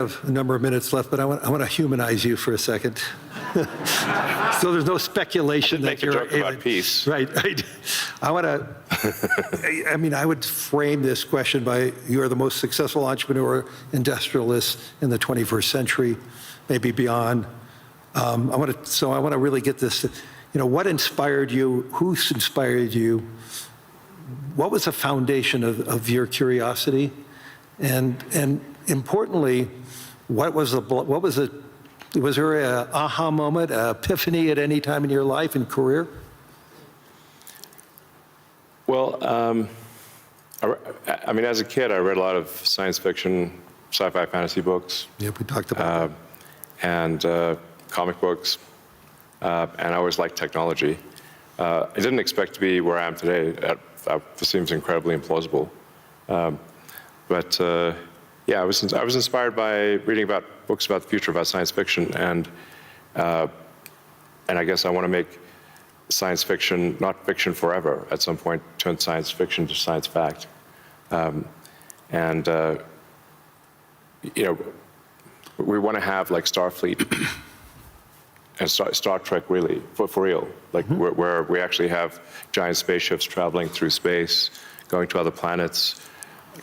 have a number of minutes left, but I want to humanize you for a second. So there's no speculation that you're joke about peace. Right. I want to. I mean, I would frame this question by: you are the most successful entrepreneur, industrialist in the 21st century, maybe beyond. I want to really get this. What inspired you? Who inspired you? What was the foundation of your curiosity? And importantly, was there an aha moment, an epiphany at any time in your life and career? Well, I mean, as a kid, I read a lot of science fiction, sci-fi, fantasy books. Yeah, we talked about that. And comic books, and I always liked technology. I didn't expect to be where I am today. That seems incredibly implausible. But yeah, I was inspired by reading about books about the future, about science fiction, and I guess I want to make science fiction not fiction forever. At some point, turn science fiction to science fact. We want to have like Starfleet and Star Trek, really, for real, like where we actually have giant spaceships traveling through space, going to other planets,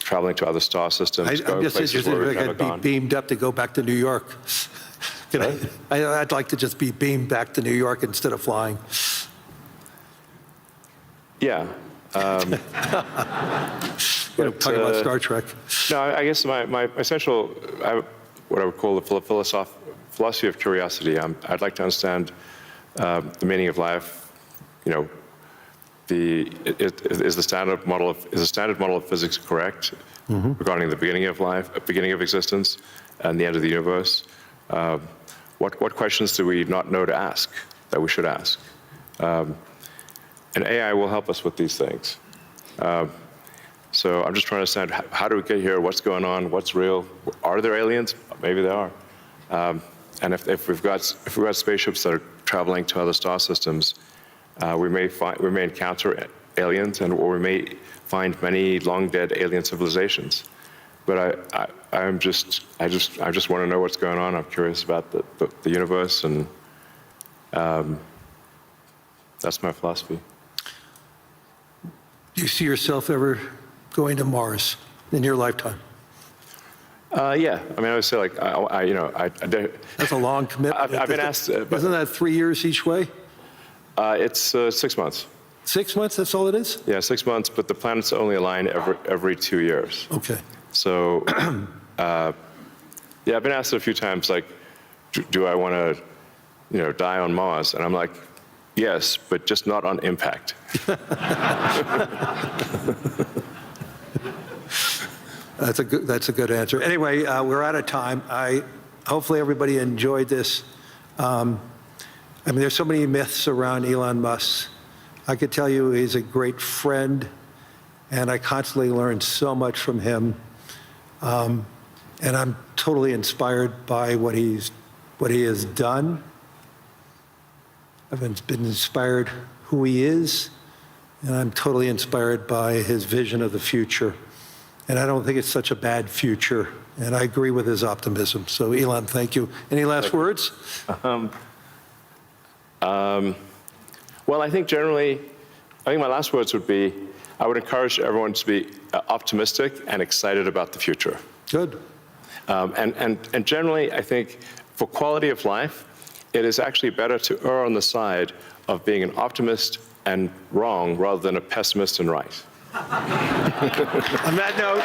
traveling to other star systems. I'm just interested if I could be beamed up to go back to New York. I'd like to just be beamed back to New York instead of flying. Yeah. Talking about Star Trek. No, I guess my essential, what I would call the philosophy of curiosity. I'd like to understand the meaning of life. Is the standard model of physics correct regarding the beginning of life, beginning of existence, and the end of the universe? What questions do we not know to ask that we should ask? And AI will help us with these things. So I'm just trying to understand, how do we get here? What's going on? What's real? Are there aliens? Maybe there are. And if we've got spaceships that are traveling to other star systems, we may encounter aliens, or we may find many long dead alien civilizations. But I just want to know what's going on. I'm curious about the universe, and that's my philosophy. Do you see yourself ever going to Mars in your lifetime? Yeah, I mean, I would say like That's a long commitment. I've been asked. Isn't that 3 years each way? It's 6 months. 6 months, that's all it is? Yeah, 6 months, but the planets only align every 2 years. Okay. So, yeah, I've been asked a few times, like, do I want to, die on Mars? And I'm like, yes, but just not on impact. That's a good answer. Anyway, we're out of time. Hopefully everybody enjoyed this. I mean, there's so many myths around Elon Musk. I could tell you he's a great friend, and I constantly learn so much from him. And I'm totally inspired by what he has done. I've been inspired who he is, and I'm totally inspired by his vision of the future. And I don't think it's such a bad future, and I agree with his optimism. So, Elon, thank you. Any last words? Well, I think my last words would be, I would encourage everyone to be optimistic and excited about the future. Good. And generally, I think for quality of life, it is actually better to err on the side of being an optimist and wrong rather than a pessimist and right. On that note.